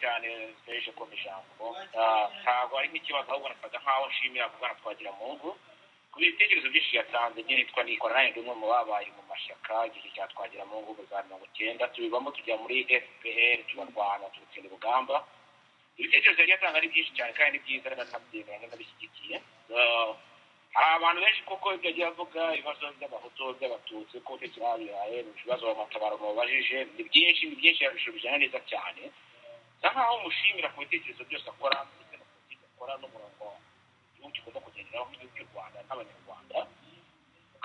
cyane Serge ko ijambo ntabwo ari nk'ikibazo ahubwo nasaga nkaho nshimira Bwana Twagiramungu ku bitekerezo byinshi yatanze njye nitwa Nikora nanjye umwe mu babaye mu mashyaka igihe cya Twagiramungu mu za 90 tubivamo tujya muri FPR tubarwana turutsinda urugamba ibitekerezo yari yatanga ari byinshi cyane kandi byiza n'atabyemeranya n'abishyigikiye hari abantu benshi koko ibyo agiye avuga ibibazo by'abahutu by'abatutsi ko tekirabihaye ibibazo bamatabaro mubajije ni byinshi yabishubije neza cyane nkaho mushimira ku bitekerezo byose akora ndetse no politiki akora n'umurongo igihugu kigomba kugenderaho nk'igihugu cy'u Rwanda n'abanyarwanda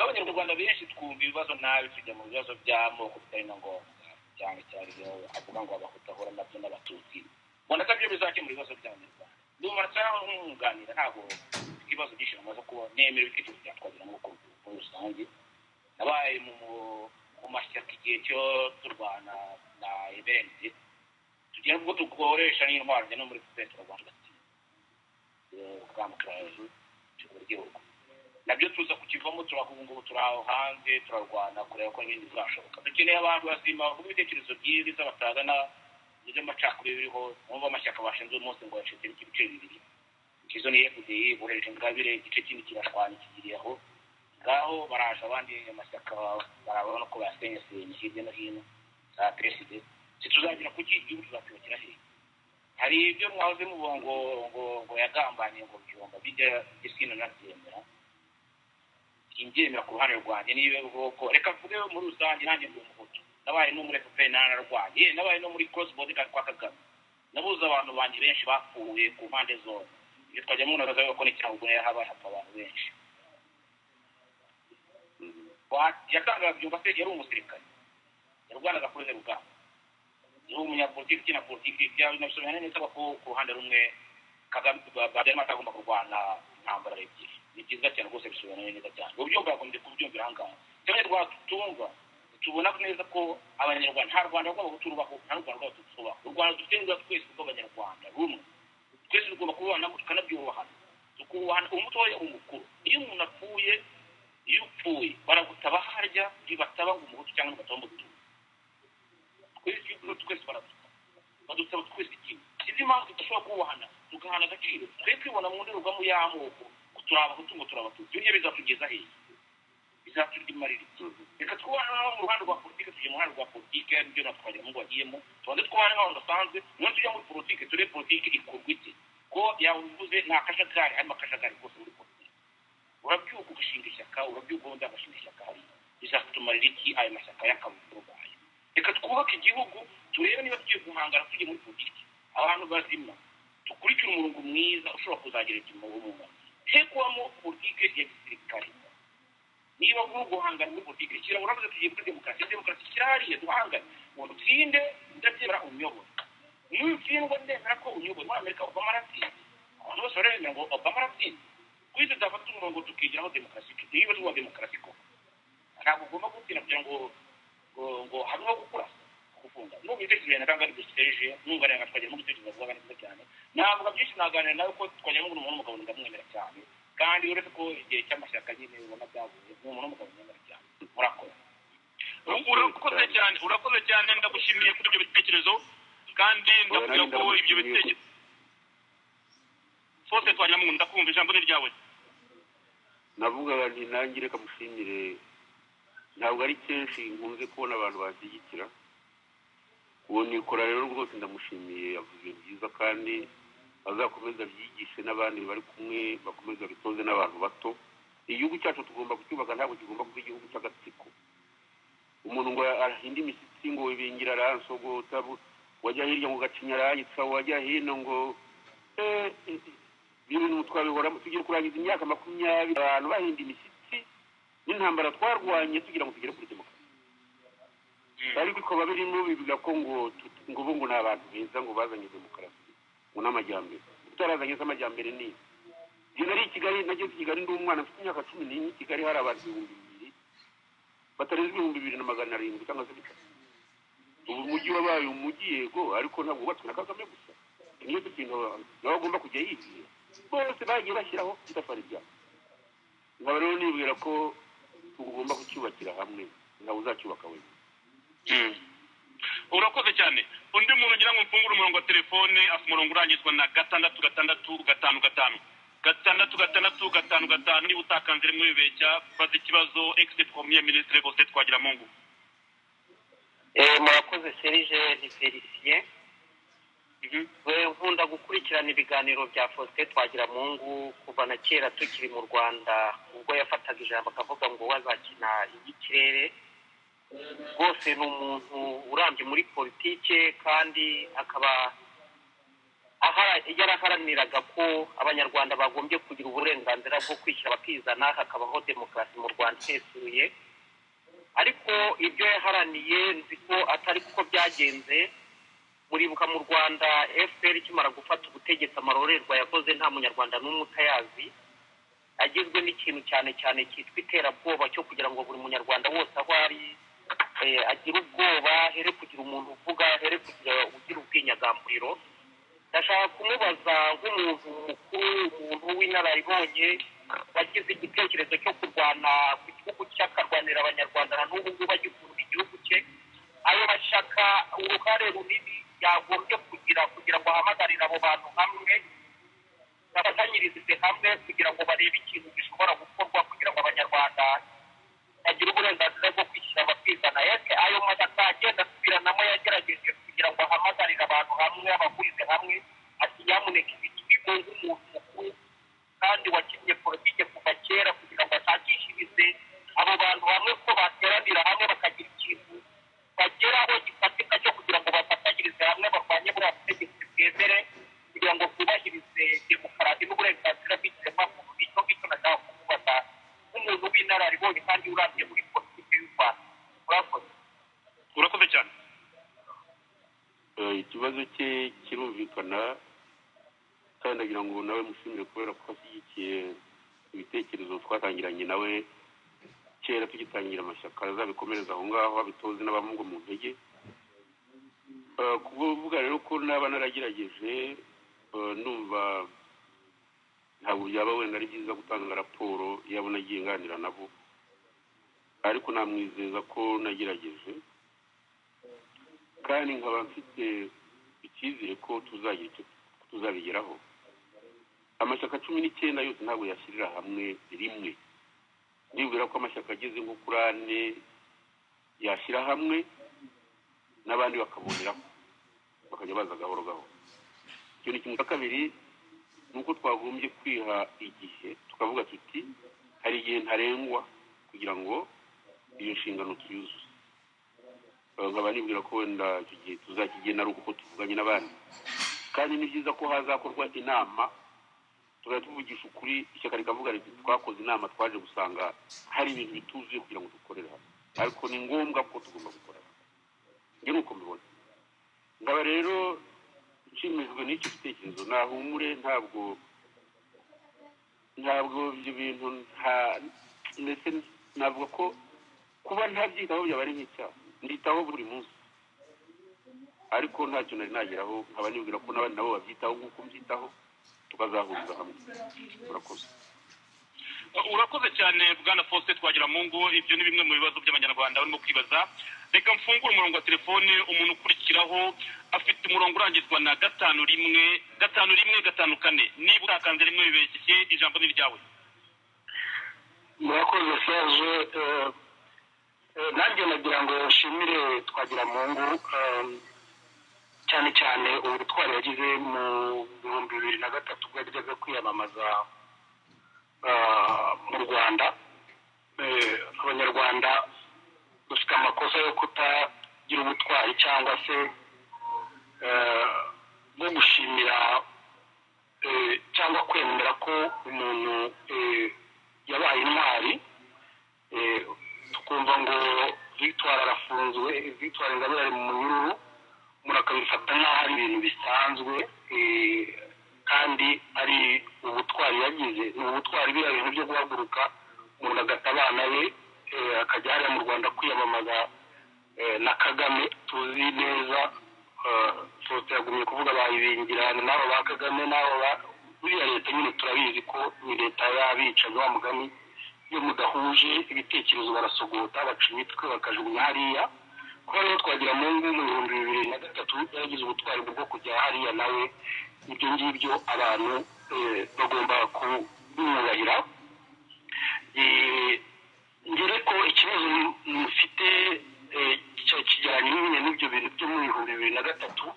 abanyarwanda benshi twumva ibibazo nabi tujya mu bibazo by'amoko bitari na ngombwa cyane cyane avuga ngo abahutu ahura nabyo n'abatutsi ubona ko byo bizakemura ibibazo by'abanyarwanda ndumva cyangwa nk'umwunganira ntabwo ibibazo byinshi bamaze kuba nemera ibitekerezo bya Twagiramungu muri rusange nabaye mu mashyaka igihe cyo turwana na MRND tugiye ngo dukoresha n'intwaro no muri Petro Rwanda ubwamukaraje cy'uburyo nabyo tuza kukivamo turahunga turaho hanze turarwana kureba ko ibindi bizashoboka dukeneye abantu bazima b'ibitekerezo byiza batagana ibyo macakuri biriho n'ubwo amashyaka bashinze umunsi ngo yacitse ibice bibiri kizo ni FDI bureje ngabire igice kindi kirashwanya kigiriyeho ngaho baraje abandi amashyaka barabona ko basenyesenye hirya no hino za president tuzagira kuki igihugu tuzakira he hari ibyo mwahoze muvuga ngo yagambanye ngo byomba bijya gisino nabyemera ingemera ku ruhande rwanjye nibe bwoko reka mvuge muri rusange nanjye ndi umuhutu nabaye no muri FPR nararwanye nabaye no muri cross border kwa Kagame nabuze abantu banjye benshi bapfuye ku mpande zose iyo twajya mu naraza ko n'icyango habaye abantu benshi yakanga byumva se yari umusirikare yarwanaga kuri rugamba niho umunyapolitiki na politiki byawe nabisomera neza ko ku ruhande rumwe Kagame babyarimo atagomba kurwana intambara ebyiri ni byiza cyane rwose bisobanura neza cyane ubyumva yagombye kubyumvira ahangaha cyane rwatumva tubona neza ko abanyarwanda nta Rwanda rw'abahutu rubaho nta Rwanda rw'abatutsi rubaho u Rwanda dufite twese rw'abanyarwanda rumwe twese tugomba kubana tukanabyubahana tukubahana umutoya umukuru iyo umuntu apfuye iyo upfuye baragutaba harya bibataba ngo umuhutu cyangwa ugataba umuhutu twese badusaba twese ikintu izi mpamvu tudashobora kubahana tugahana agaciro twe kwibona mu ndorerwamo y'amoko turabahutu ngo turabatutsi ibyo bizatugeza hehe bizatumarira iki reka twubahane mu ruhande rwa politiki tujye mu ruhande rwa politiki n'ibyo natwagira mu bagiyemo tubanze twubahane nk'abantu basanzwe niyo tujya muri politiki ture politiki ikorwa iki ko yavuze nta kajagari harimo akajagari kose muri politiki urabyuka ugashinga ishyaka urabyuka ubundi agashinga ishyaka hari bizatumarira iki ayo mashyaka y'akabuto bayo reka twubake igihugu turebe niba tugiye guhangana tujye muri politiki abantu bazima dukurikira umurongo mwiza ushobora kuzagira ikintu mu bumwe he kubamo politiki ya gisirikare niba uri guhangana muri politiki kira uravuze tugiye kuri demokarasi kirahariye duhangane ngo dutsinde ndabyemera unyobora niyo utsindwa ndemera ko unyobora muri Amerika Obama aratsinze abantu bose baremera ngo Obama aratsinze kwize dufata umurongo tukigiraho demokarasi niba tuba demokarasi ko ntabwo ugomba gutsinda kugira ngo habeho gukura kufunga n'ubu ibitekerezo natanga ari Serge n'unganira Twagiramungu mu bitekerezo bwa neza cyane ntabwo byinshi naganira nawe ko Twagiramungu n'umuntu w'umugabo ndamwemera cyane kandi uretse ko igihe cy'amashyaka nyine ubona byavuye n'umuntu w'umugabo ndamwemera cyane murakora urakoze cyane ndagushimiye kuri ibyo bitekerezo kandi ndavuga ko ibyo bitekerezo Fose Twagiramungu ndakumva ijambo ni ryawe navuga nti nanjye reka mushimire ntabwo ari kenshi nkunze kubona abantu bashyigikira uwo Nikora rero rwose ndamushimiye yavuze byiza kandi azakomeza byigishe n'abandi bari kumwe bakomeza bitoze n'abantu bato igihugu cyacu tugomba kucyubaka ntabwo kigomba kuba igihugu cy'agatsiko umuntu ngo ahinde imisitsi ngo ibingira aransogota wajya hirya ngo gacinya arayitsa wajya hino ngo ibintu twabihoramo tugiye kurangiza imyaka 20 abantu bahinda imisitsi n'intambara twarwanye tugira ngo tugere kuri demokarasi ariko ko babirimo bivuga ko ngo bo ni abantu beza ngo bazanye demokarasi ngo n'amajyambere utarazanye z'amajyambere ni iyo nari i Kigali nageze i Kigali ndi umwana mfite imyaka 11 Kigali hari abantu 2000 batarenze 2700 cyangwa se bitatu ubu mujyi wabaye umujyi yego ariko ntabwo wubatswe na Kagame gusa niyo kintu nawe agomba kujya yigira bose bagiye bashyiraho itafari ryabo nkaba rero nibwira ko tugomba kucyubakira hamwe nawe uzacyubaka wenyine urakoze cyane. Undi muntu ngira ngo mfungure umurongo wa telefone, afu umurongo urangizwa na 665 665 niba utakanze rimwe bibeshya baza ikibazo ex premier ministre Faustin Twagiramungu. Murakoze Serge ni Felicien. We nkunda gukurikirana ibiganiro bya Faustin Twagiramungu kuva na kera tukiri mu Rwanda, ubwo yafataga ijambo akavuga ngo wazakina igikirere. Rwose ni umuntu urambye muri politike kandi akaba yaraharaniraga ko abanyarwanda bagombye kugira uburenganzira bwo kwishyira bakizana, hakabaho demokarasi mu Rwanda isesuye. Ariko ibyo yaharaniye nzi ko atari kuko byagenze. Muribuka mu Rwanda FPR ikimara gufata ubutegetsi amarorerwa yakoze nta munyarwanda n'umwe utayazi, agizwe n'ikintu cyane cyane cyitwa iterabwoba cyo kugira ngo buri munyarwanda wose aho ari agira ubwoba, here kugira umuntu uvuga, here kugira ugira ubwinyagamburiro. Ndashaka kumubaza nk'umuntu mukuru, umuntu w'inararibonye wagize igitekerezo cyo kurwana ku gihugu cye akarwanira abanyarwanda na n'ubu ngubu agikunda igihugu cye, ayo mashyaka uruhare runini yagombye kugira ngo ahamagarire abo bantu hamwe, bafatanyirize hamwe kugira ngo barebe ikintu gishobora gukorwa kugira ngo abanyarwanda bagire uburenganzira bwo kwishyira bakizana. Ese ayo mashyaka agenda asubiranamo yagerageje kugira ngo ahamagarire abantu hamwe, abahurize hamwe, ati nyamuneka ibitwimo nk'umuntu mukuru kandi wakinnye politike kuva kera kugira ngo ashakishirize abo bantu hamwe ko bateranira hamwe bakagira ikintu bageraho gifatika cyo kugira ngo bafatanyirize hamwe barwanye buriya butegetsi bwemere kugira ngo bwubahirize demokarasi n'uburenganzira bw'ikiremwamuntu. Nicyo ngicyo nashaka kumubaza nk'umuntu w'inararibonye kandi urambye muri politiki y'u Rwanda. Urakoze cyane. Ikibazo cye kirumvikana kandi ndagira ngo nawe mushimire kubera ko ashyigikiye ibitekerezo twatangiranye nawe kera tugitangira amashyaka azabikomereza aho ngaho abitoze n'abamugwa mu ntege. Kuvuga rero ko naba naragerageje numva ntabwo byaba wenda ari byiza gutanga raporo yabo nagiye nganira nabo, ariko namwizeza ko nagerageje kandi nkaba mfite icyizere ko tuzabigeraho. Amashyaka 19 yose ntabwo yashyirira hamwe rimwe. Nibwira ko amashyaka ageze nko kuri 4 yashyira hamwe n'abandi bakaboneraho bakajya baza gahoro gahoro. Icyo ni kimwe. Kabiri nuko twagombye kwiha igihe tukavuga tuti hari igihe ntarengwa kugira ngo iyo nshingano tuyuzuze. Nkaba nibwira ko wenda icyo gihe tuzakigena ari uko tuvuganye n'abandi, kandi ni byiza ko hazakorwa inama tuvugisha ukuri, ishyaka rikavuga riti twakoze inama twaje gusanga hari ibintu bituzuye kugira ngo dukorere hamwe, ariko ni ngombwa ko tugomba gukora. Nge nuko mbibona. Ngaba rero nshimijwe n'icyo gitekerezo, nahumure ntabwo ibyo bintu ndetse navuga ko kuba ntabyitaho byaba ari nk'icyaha. Nditaho buri munsi ariko ntacyo nari nageraho, nkaba nibwira ko n'abandi nabo babyitaho nk'uko mbyitaho tukazahuriza hamwe. Urakoze cyane bwana Faustin Twagiramungu. Ibyo ni bimwe mu bibazo by'abanyarwanda barimo kwibaza. Reka mfungure umurongo wa telefone, umuntu ukurikiraho afite umurongo urangizwa na 5154. Niba utakanze rimwe bibeshye, ijambo ni ryawe. Murakoze Serge. Nanjye nagira ngo nshimire Twagiramungu cyane cyane ubutwari yagize mu 2003 ubwo yajyaga kwiyamamaza mu Rwanda. Abanyarwanda dufite amakosa yo kutagira ubutwari cyangwa se no gushimira cyangwa kwemera ko umuntu yabaye intwari. Tukumva ngo Victoire arafunzwe, Victoire Ingabire ari mu munyururu, umuntu akabifata nk'aho ari ibintu bisanzwe kandi ari ubutwari yagize. Ni ubutwari biriya bintu byo guhaguruka umuntu agata abana be akajya hariya mu Rwanda kwiyamamaza na Kagame. Tuzi neza Faustin yagumye kuvuga bayibingira n'abo ba Kagame n'abo buriya leta nyine turabizi ko ni leta y'abicanyi wa mugani. Iyo mudahuje ibitekerezo barasogota baca imitwe bakajugunya hariya kuba rero twagira mu bihumbi 2003 yagize ubutwari bwo kujya hariya nawe ibyo ngibyo abantu bagomba kumwubahira. ngere ko ikibazo mufite kijyanye n'ibyo bintu byo mu bihumbi 2003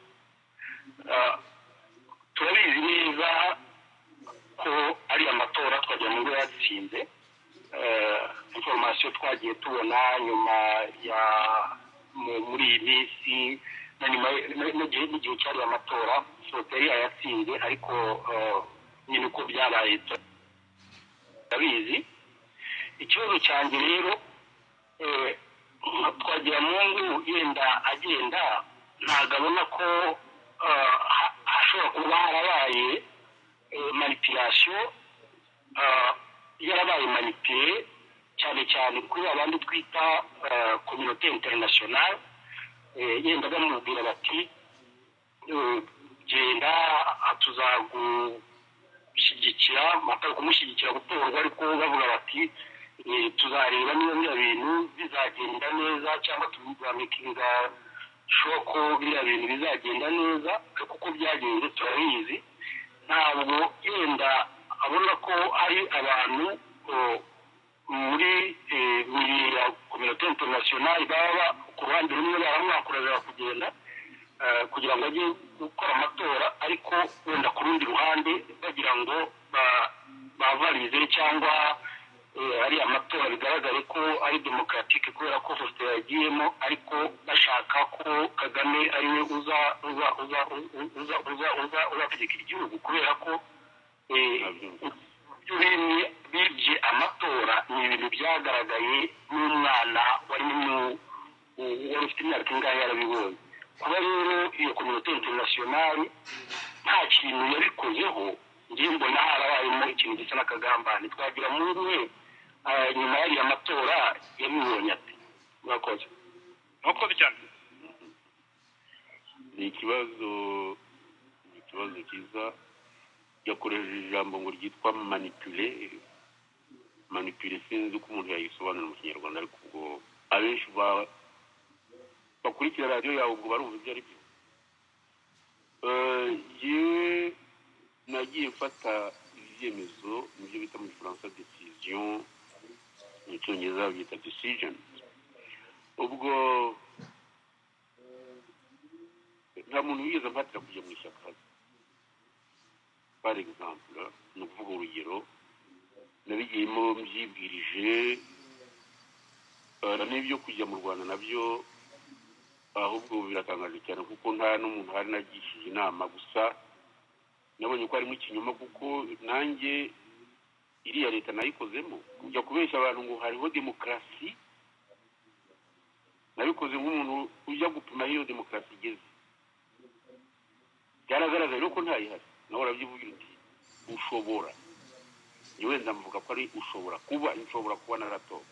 turabizi neza ko ari amatora twagira mu ngo yatsinze. Information twagiye tubona nyuma ya muri iyi minsi na nyuma n'igihe cyari amatora soteri yatsinze, ariko nyine uko byabaye turabizi. Ikibazo cyanjye rero twagira mu ngo yenda agenda ntabwo abona ko hashobora kuba harabaye manipulation, yarabaye manipule cyane cyane kuri abandi twita communauté internationale. Yenda bamubwira bati genda tuzagushyigikira, matara kumushyigikira gutorwa, ariko bavuga bati tuzareba niba biriya bintu bizagenda neza cyangwa tuzamikinga shoko biriya bintu bizagenda neza, kuko byagenze turabizi. Ntabwo yenda abona ko ari abantu muri ya communauté internationale baba ku ruhande rumwe baramwakurira kugenda kugira ngo ajye gukora amatora, ariko wenda ku rundi ruhande bagira ngo bavalize cyangwa ari amatora bigaragare ko ari demokratike kubera ko Faustin yagiyemo, ariko bashaka ko Kagame ariwe uzategeka igihugu, kubera ko bibye amatora ni ibintu byagaragaye n'umwana wari ufite imyaka ingahe yarabibonye. Kuba rero iyo communauté internationale nta kintu yabikozeho, ngiye mbona harabayemo ikintu gisa n'akagambane. Twagira muri we nyuma y'aya matora yabibonye ati murakoze cyane. ni ikibazo cyiza. yakoresheje ijambo ngo ryitwa manipule, sinzi uko umuntu yayisobanura mu kinyarwanda, ariko ubwo abenshi bakurikira radiyo yawe ubwo barumva ibyo ari byo. yewe nagiye mfata ibyemezo nibyo bita mu Gifaransa decision, mu Cyongereza byita decision. ubwo nta muntu wigeze mfatira kujya mu ishyaka. par exemple, ni ukuvuga urugero, nabigiyemo mbyibwirije, n'ibyo kujya mu Rwanda nabyo ahubwo biratangaje cyane, kuko nta n'umuntu hari nagishije inama. Gusa nabonye ko harimo ikinyoma, kuko nanjye iriya leta nayikozemo kujya kubeshya abantu ngo hariho demokarasi. nabikoze nk'umuntu ujya gupima iyo demokarasi igeze. byaragaragaye ko ntayihari. nawe urabyivugira uti ushobora, wenda mvuga ko ari ushobora kuba naratora.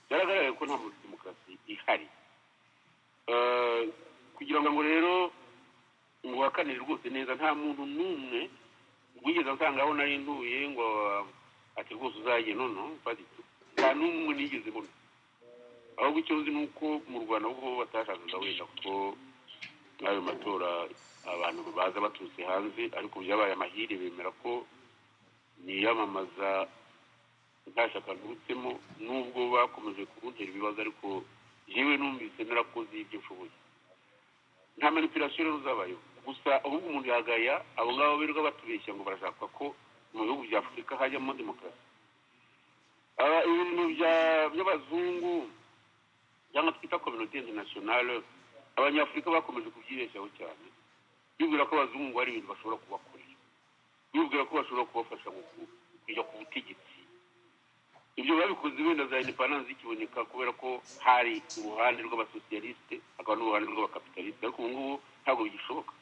byaragaragaye ko nta demokarasi ihari. kugira ngo rero ngo wakanire rwose neza, nta muntu n'umwe wigeze nsanga aho nari ntuye ngo ati rwose uzagiye nono fadito. nta n'umwe nigeze mbona. ahubwo icyo nzi ni uko mu Rwanda ubwo batashakaga wenda kuko n'ayo matora abantu baza baturutse hanze, ariko byabaye amahire bemera ko niyamamaza nta shyaka nturutsemo, nubwo bakomeje kubuntera ibibazo, ariko yewe numvise narakoze ibyo nshoboye. nta manipulation rero zabayeho. gusa ahubwo umuntu yagaya abo ngabo birirwa batubeshya ngo barashaka ko mu bihugu bya Afurika hajyamo demokarasi. ibintu by'abazungu cyangwa twita communauté internationale, abanyafurika bakomeje kubyibeshyaho cyane, bibwira ko abazungu ari ibintu bashobora kubakorera, bibwira ko bashobora kubafasha kujya ku butegetsi. ibyo babikoze wenda za independence ikiboneka, kubera ko hari uruhande rw'abasosiyaliste hakaba n'uruhande rw'abakapitaliste, ariko ubu ngubu ntabwo bigishoboka.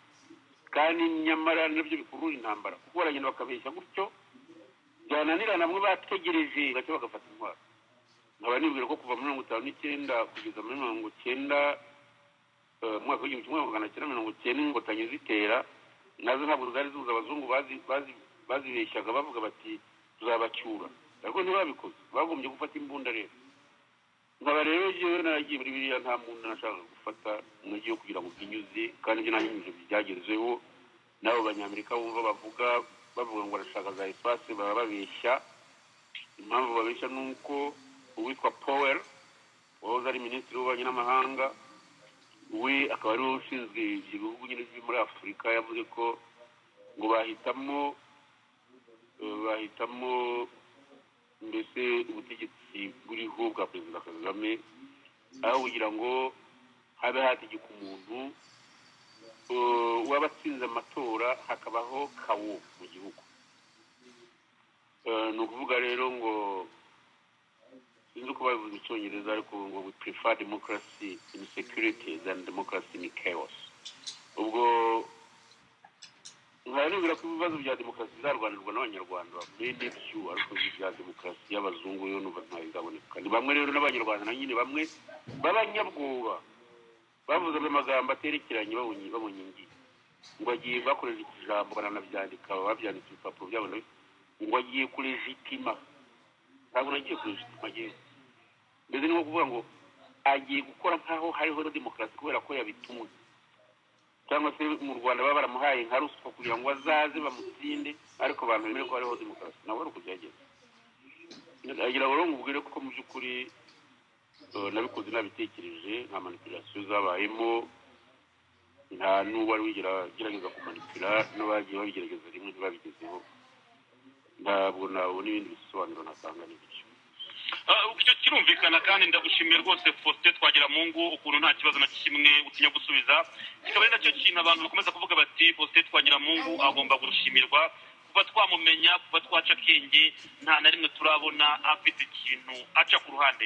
kandi nyamara nabyo bikurura intambara, kuko baragenda bakabeshya gutyo, byananira namwe bategereje gake bagafata intwaro. nkaba nibwira ko kuva muri 1959 kugeza muri 1990 mwaka w'1990 ingotanyi zitera, nazo ntabwo zari zuza abazungu bazibeshyaga bavuga bati tuzabacyura, ariko ntibabikoze. bagombye gufata imbunda rero nkaba rero yewe naragiye muri biriya nta muntu nashaka gufata umujyi wo kugira ngo bwinyuze kandi ibyo nanyuze byagezeho n'abo banyamerika bumva bavuga ngo barashaka za espace baba babeshya. Impamvu babeshya ni uko uwitwa Powell wahoze ari minisitiri w'ububanyi n'amahanga we akaba ari ushinzwe ibihugu nyine byo muri Afurika yavuze ko ngo bahitamo mbese ubutegetsi buriho bwa Perezida Kagame aho kugira ngo habe hategeka umuntu wabatsinze amatora hakabaho kawo mu gihugu. Ni ukuvuga rero ngo sinzi uko babivuze mu Cyongereza ariko ngo we prefer democracy in security than democracy in chaos. Ubwo nkaribwira ko ibibazo bya demokarasi bizarwanirwa n'abanyarwanda bene byo ariko bya demokarasi y'abazungu yo numva ntayizaboneka. Ni bamwe rero n'abanyarwanda na nyine bamwe b'abanyabwoba bavuze amagambo aterekeranye babonye ngi ngo agiye bakoresha ijambo baranabyandika babyanditse ibipapuro byabo ngo agiye kulegitima. Ntabwo nagiye kulegitima agiye mbese ni nko kuvuga ngo agiye gukora nkaho hariho demokarasi kubera ko yabitumwe cyangwa se mu Rwanda baba baramuhaye nka ruswa kugira ngo azaze bamutsinde ariko abantu bemere ko hariho demokarasi nawe ari ukubyageza. Agira ngo ngubwire ko mu by'ukuri nabikoze nabitekereje nta manipulation zabayemo nta n'uwari wigerageza kumanipula n'abagiye babigerageza rimwe ntibabigezeho. Ntabwo nabona ibindi bisobanuro natanga n'ibyo icyo kirumvikana kandi ndagushimiye rwose Faustin Twagiramungu ukuntu nta kibazo na kimwe utinya gusubiza. Kikaba ari nacyo kintu abantu bakomeza kuvuga bati Faustin Twagiramungu agomba gushimirwa kuba twamumenya kuba twaca akenge nta na rimwe turabona afite ikintu aca ku ruhande.